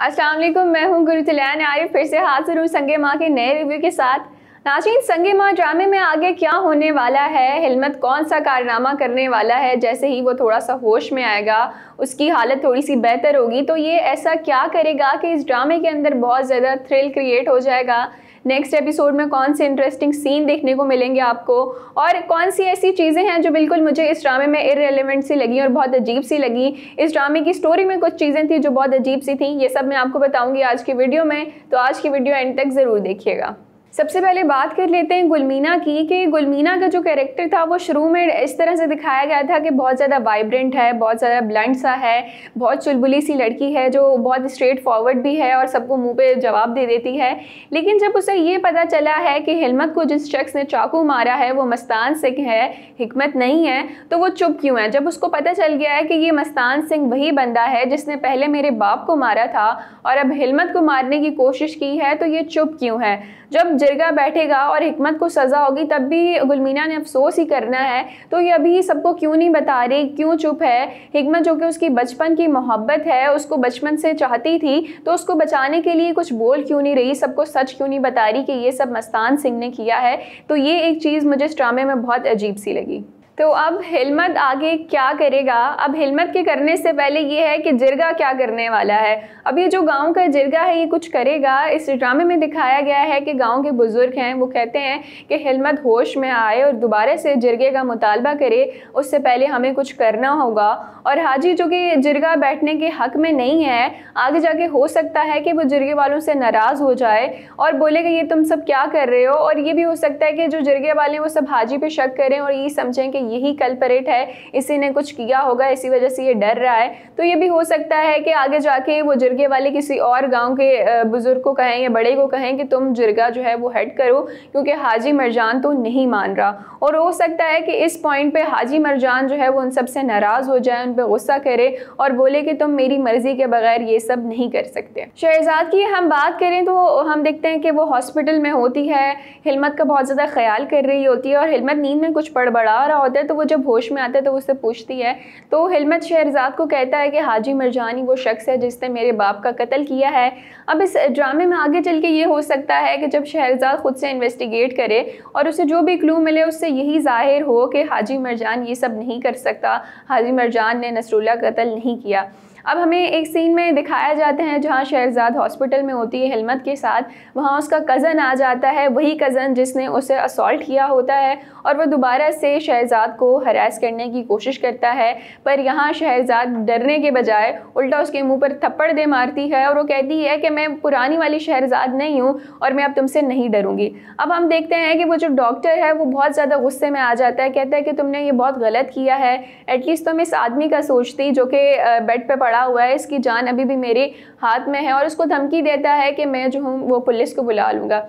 अस्सलाम वालेकुम, मैं हूं गुरुतुलैन आरिफ, फिर से हाजिर हूं संगे माँ के नए रिव्यू के साथ। नाज़रीन, संगे माँ ड्रामे में आगे क्या होने वाला है, हिलमत कौन सा कारनामा करने वाला है, जैसे ही वो थोड़ा सा होश में आएगा उसकी हालत थोड़ी सी बेहतर होगी तो ये ऐसा क्या करेगा कि इस ड्रामे के अंदर बहुत ज़्यादा थ्रिल क्रिएट हो जाएगा। नेक्स्ट एपिसोड में कौन से इंटरेस्टिंग सीन देखने को मिलेंगे आपको, और कौन सी ऐसी चीज़ें हैं जो बिल्कुल मुझे इस ड्रामे में इररिलेवेंट सी लगी और बहुत अजीब सी लगी। इस ड्रामे की स्टोरी में कुछ चीज़ें थी जो बहुत अजीब सी थी, ये सब मैं आपको बताऊंगी आज की वीडियो में, तो आज की वीडियो एंड तक ज़रूर देखिएगा। सबसे पहले बात कर लेते हैं गुलमीना की, कि गुलमीना का जो कैरेक्टर था वो शुरू में इस तरह से दिखाया गया था कि बहुत ज़्यादा वाइब्रेंट है, बहुत ज़्यादा ब्लंट सा है, बहुत चुलबुली सी लड़की है जो बहुत स्ट्रेट फॉरवर्ड भी है और सबको मुंह पे जवाब दे देती है। लेकिन जब उसे ये पता चला है कि हिलमत को जिस शख्स ने चाकू मारा है वो मस्तान सिंह है, हिकमत नहीं है, तो वो चुप क्यों है। जब उसको पता चल गया है कि ये मस्तान सिंह वही बंदा है जिसने पहले मेरे बाप को मारा था और अब हिलमत को मारने की कोशिश की है, तो ये चुप क्यों है। जब जिरगा बैठेगा और हिकमत को सज़ा होगी तब भी गुलमीना ने अफसोस ही करना है, तो ये अभी सबको क्यों नहीं बता रही, क्यों चुप है। हिकमत जो कि उसकी बचपन की मोहब्बत है, उसको बचपन से चाहती थी, तो उसको बचाने के लिए कुछ बोल क्यों नहीं रही, सबको सच क्यों नहीं बता रही कि ये सब मस्तान सिंह ने किया है। तो ये एक चीज़ मुझे इस ड्रामे में बहुत अजीब सी लगी। तो अब हिलमत आगे क्या करेगा। अब हिलमत के करने से पहले ये है कि जिरगा क्या करने वाला है। अब ये जो गांव का जिरगा है ये कुछ करेगा। इस ड्रामे में दिखाया गया है कि गांव के बुजुर्ग हैं, वो कहते हैं कि हिलमत होश में आए और दोबारा से जिरगे का मुतालबा करे, उससे पहले हमें कुछ करना होगा। और हाजी जो कि जिरगा बैठने के हक में नहीं है, आगे जाके हो सकता है कि वो जिरगे वालों से नाराज़ हो जाए और बोले कि ये तुम सब क्या कर रहे हो। और ये भी हो सकता है कि जो जिरगे वाले हैं वो सब हाजी पे शक करें और ये समझें कि यही कल्परेट है, इसी ने कुछ किया होगा, इसी वजह से ये डर रहा है। तो ये भी हो सकता है कि आगे जाके वो जिरगे वाले किसी और गांव के बुजुर्ग को कहें या बड़े को कहें कि तुम जिरगा जो है वो हेड करो, क्योंकि हाजी मरजान तो नहीं मान रहा। और हो सकता है कि इस पॉइंट पे हाजी मरजान जो है वो उन सब से नाराज़ हो जाए, उन पर गुस्सा करे और बोले कि तुम मेरी मर्जी के बगैर ये सब नहीं कर सकते। शहजाद की हम बात करें तो हम देखते हैं कि वो हॉस्पिटल में होती है, हिलमत का बहुत ज़्यादा ख्याल कर रही होती है और हिलमत नींद में कुछ बड़बड़ा रहा होता है। तो वो जब होश में आता है तो उससे पूछती है, तो हिलमत शहजाद को कहता है कि हाजी मरजानी वो शख्स है जिसने मेरे बाप का कत्ल किया है। अब इस ड्रामे में आगे चल के ये हो सकता है कि जब शहजाद खुद से इन्वेस्टिगेट करे और उसे जो भी क्लू मिले उससे यही जाहिर हो कि हाजी मरजान ये सब नहीं कर सकता, हाजी मरजान ने नसरुल्लाह कत्ल नहीं किया। अब हमें एक सीन में दिखाया जाता है जहाँ शहजाद हॉस्पिटल में होती है हिलमत के साथ, वहाँ उसका कज़न आ जाता है, वही कज़न जिसने उसे असॉल्ट किया होता है, और वह दोबारा से शहजाद को हरास करने की कोशिश करता है। पर यहाँ शहजाद डरने के बजाय उल्टा उसके मुंह पर थप्पड़ दे मारती है और वो कहती है कि मैं पुरानी वाली शहजाद नहीं हूँ और मैं अब तुमसे नहीं डरूंगी। अब हम देखते हैं कि वो जो डॉक्टर है वो बहुत ज़्यादा गुस्से में आ जाता है, कहता है कि तुमने ये बहुत गलत किया है, एटलीस्ट तुम इस आदमी का सोचती जो कि बेड पर पड़ा हुआ है, इसकी जान अभी भी मेरे हाथ में है, और उसको धमकी देता है कि मैं जो हूँ वो पुलिस को बुला लूँगा।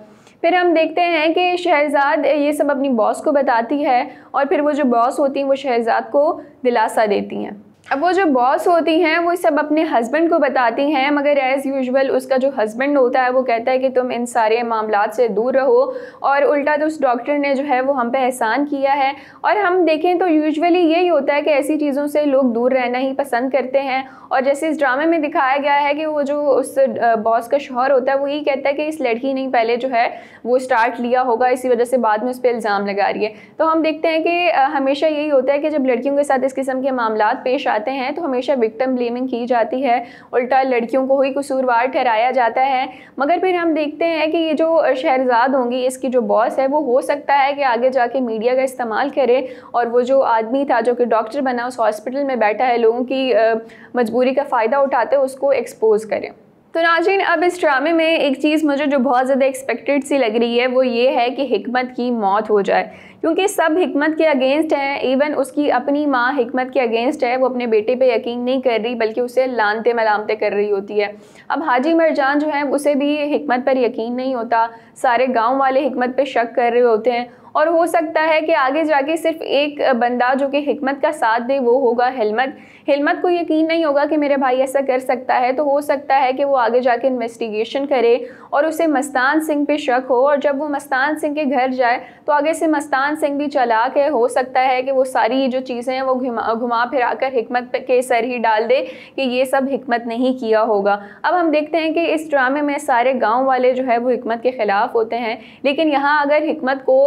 फिर हम देखते हैं कि शहजाद ये सब अपनी बॉस को बताती है और फिर वो जो बॉस होती हैं वो शहजाद को दिलासा देती हैं। अब वो जो बॉस होती हैं वो सब अपने हस्बैंड को बताती हैं, मगर एज़ यूजुअल उसका जो हस्बैंड होता है वो कहता है कि तुम इन सारे मामलात से दूर रहो, और उल्टा तो उस डॉक्टर ने जो है वो हम पे एहसान किया है। और हम देखें तो यूजुअली यही होता है कि ऐसी चीज़ों से लोग दूर रहना ही पसंद करते हैं। और जैसे इस ड्रामे में दिखाया गया है कि वो जो उस बॉस का शौहर होता है वो यही कहता है कि इस लड़की ने पहले जो है वो स्टार्ट लिया होगा, इसी वजह से बाद में उस पर इल्ज़ाम लगा रही है। तो हम देखते हैं कि हमेशा यही होता है कि जब लड़कियों के साथ इस किस्म के मामलात पेश आते हैं तो हमेशा विक्टिम ब्लेमिंग की जाती है, उल्टा लड़कियों को ही कसूरवार ठहराया जाता है। मगर फिर हम देखते हैं कि ये जो शहजाद होंगी, इसकी जो बॉस है, वो हो सकता है कि आगे जाके मीडिया का इस्तेमाल करे और वो जो आदमी था जो कि डॉक्टर बना उस हॉस्पिटल में बैठा है, लोगों की मजबूरी का फ़ायदा उठाते उसको एक्सपोज करें। तो नाज़रीन, अब इस ड्रामे में एक चीज़ मुझे जो बहुत ज़्यादा एक्सपेक्टेड सी लग रही है वो ये है कि हिकमत की मौत हो जाए, क्योंकि सब हिकमत के अगेंस्ट हैं। इवन उसकी अपनी माँ हिकमत के अगेंस्ट है, वो अपने बेटे पे यकीन नहीं कर रही बल्कि उसे लानते मलामते कर रही होती है। अब हाजी मरजान जो है उसे भी हिकमत पर यकीन नहीं होता, सारे गाँव वाले हिकमत पर शक कर रहे होते हैं और हो सकता है कि आगे जाके सिर्फ एक बंदा जो कि हिकमत का साथ दे वो होगा हिलमत को यकीन नहीं होगा कि मेरे भाई ऐसा कर सकता है, तो हो सकता है कि वो आगे जाके इन्वेस्टिगेशन करे और उसे मस्तान सिंह पे शक हो, और जब वो मस्तान सिंह के घर जाए तो आगे से मस्तान सिंह भी चालाक है, हो सकता है कि वो सारी जो चीज़ें हैं वो घुमा फिरा कर हिकमत के सर ही डाल दे कि ये सब हिकमत नहीं किया होगा। अब हम देखते हैं कि इस ड्रामे में सारे गाँव वाले जो है वो हिकमत के ख़िलाफ़ होते हैं, लेकिन यहाँ अगर हिकमत को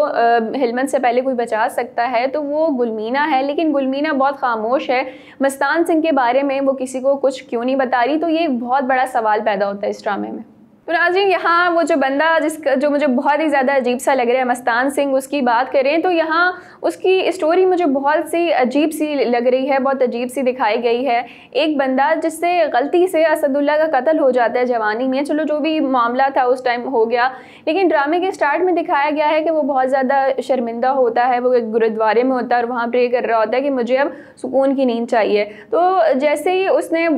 हिलमत से पहले कोई बचा सकता है तो वो गुलमीना है, लेकिन गुलमीना बहुत खामोश है। मस्तान सिंह के बारे में वो किसी को कुछ क्यों नहीं बता रही, तो ये एक बहुत बड़ा सवाल पैदा होता है इस ड्रामे में। तो नाज़रीन, यहाँ वो जो बंदा जो मुझे बहुत ही ज़्यादा अजीब सा लग रहा है, मस्तान सिंह, उसकी बात करें तो यहाँ उसकी स्टोरी मुझे बहुत सी अजीब सी लग रही है, बहुत अजीब सी दिखाई गई है। एक बंदा जिससे गलती से असदुल्ला का कत्ल हो जाता है जवानी में, चलो जो भी मामला था उस टाइम हो गया, लेकिन ड्रामे के स्टार्ट में दिखाया गया है कि वो बहुत ज़्यादा शर्मिंदा होता है, वो एक गुरुद्वारे में होता है और वहाँ प्रे कर रहा होता है कि मुझे अब सुकून की नींद चाहिए। तो जैसे ही उसने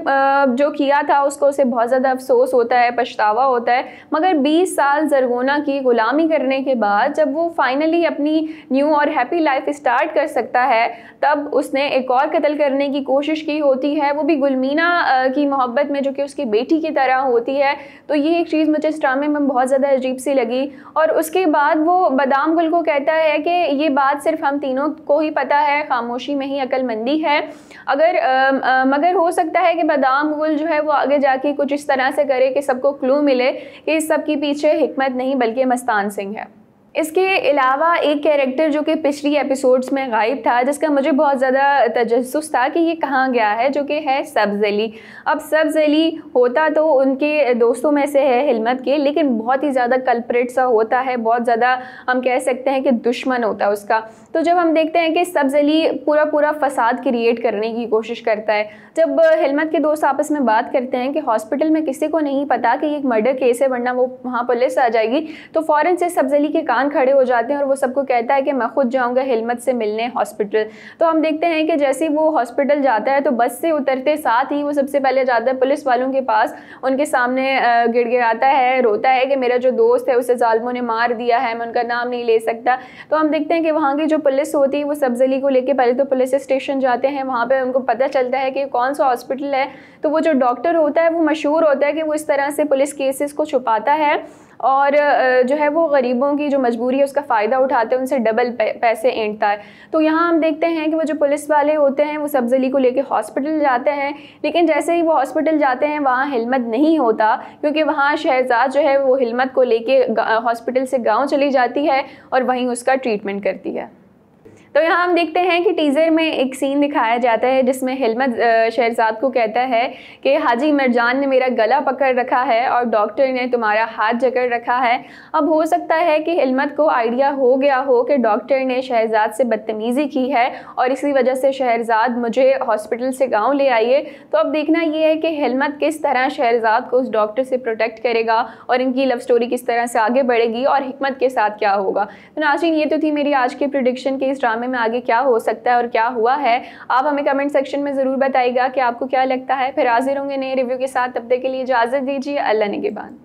जो किया था उसको उसे बहुत ज़्यादा अफसोस होता है, पछतावा होता है, मगर 20 साल ज़रगोना की ग़ुलामी करने के बाद जब वो फाइनली अपनी न्यू और हैप्पी लाइफ स्टार्ट कर सकता है, तब उसने एक और कत्ल करने की कोशिश की होती है, वो भी गुलमीना की मोहब्बत में, जो कि उसकी बेटी की तरह होती है। तो ये एक चीज़ मुझे इस ड्रामे में बहुत ज़्यादा अजीब सी लगी। और उसके बाद वो बादाम गुल को कहता है कि ये बात सिर्फ हम तीनों को ही पता है, खामोशी में ही अक्लमंदी है। मगर हो सकता है कि बादाम गुल जो है वो आगे जाके कुछ इस तरह से करे कि सबको क्लू मिले कि इस सब के पीछे हिकमत नहीं बल्कि मस्तान सिंह है। इसके अलावा एक कैरेक्टर जो कि पिछली एपिसोड्स में गायब था, जिसका मुझे बहुत ज़्यादा तजस्सुस था कि ये कहाँ गया है, जो कि है सब्ज़ अली। अब सब्ज़ अली होता तो उनके दोस्तों में से है हिलमत के, लेकिन बहुत ही ज़्यादा कल्प्रिट सा होता है, बहुत ज़्यादा हम कह सकते हैं कि दुश्मन होता है उसका। तो जब हम देखते हैं कि सब्ज़ अली पूरा फसाद क्रिएट करने की कोशिश करता है, जब हिलमत के दोस्त आपस में बात करते हैं कि हॉस्पिटल में किसी को नहीं पता कि एक मर्डर केस है वरना वो वहाँ पुलिस आ जाएगी, तो फ़ौरन से सब्ज़ अली के कान खड़े हो जाते हैं और वो सबको कहता है कि मैं खुद जाऊंगा हिलमत से मिलने हॉस्पिटल। तो हम देखते हैं कि जैसे ही वो हॉस्पिटल जाता है तो बस से उतरते साथ ही वो सबसे पहले जाता है पुलिस वालों के पास, उनके सामने गिड़गिड़ाता है, रोता है कि मेरा जो दोस्त है उसे जालिमों ने मार दिया है, मैं उनका नाम नहीं ले सकता। तो हम देखते हैं कि वहाँ की जो पुलिस होती है वो सब्ज़ अली को लेके पहले तो पुलिस स्टेशन जाते हैं, वहाँ पर उनको पता चलता है कि कौन सा हॉस्पिटल है। तो वो जो डॉक्टर होता है वो मशहूर होता है कि वो इस तरह से पुलिस केसेस को छुपाता है और जो है वो गरीबों की जो मजबूरी है उसका फ़ायदा उठाते हैं, उनसे डबल पैसे ऐंठता है। तो यहाँ हम देखते हैं कि वो जो पुलिस वाले होते हैं वो सब्ज़ अली को लेके हॉस्पिटल जाते हैं, लेकिन जैसे ही वो हॉस्पिटल जाते हैं वहाँ हिलमत नहीं होता, क्योंकि वहाँ शहजाद जो है वो हिलमत को लेके हॉस्पिटल से गाँव चली जाती है और वहीं उसका ट्रीटमेंट करती है। तो यहाँ हम देखते हैं कि टीज़र में एक सीन दिखाया जाता है जिसमें हिलमत शहजाद को कहता है कि हाजी मिर्जान ने मेरा गला पकड़ रखा है और डॉक्टर ने तुम्हारा हाथ जकड़ रखा है। अब हो सकता है कि हिलमत को आइडिया हो गया हो कि डॉक्टर ने शहजाद से बदतमीज़ी की है और इसी वजह से शहजाद मुझे हॉस्पिटल से गाँव ले आइए। तो अब देखना ये है कि हिलमत किस तरह शहजाद को उस डॉक्टर से प्रोटेक्ट करेगा और इनकी लव स्टोरी किस तरह से आगे बढ़ेगी और हिकमत के साथ क्या होगा। तो नाज़रीन, ये तो थी मेरी आज की प्रेडिक्शन के इस ड्रामे में आगे क्या हो सकता है और क्या हुआ है। आप हमें कमेंट सेक्शन में ज़रूर बताइएगा कि आपको क्या लगता है। फिर हाजिर होंगे नए रिव्यू के साथ, तब तक के लिए इजाज़त दीजिए। अल्लाह निगहबान।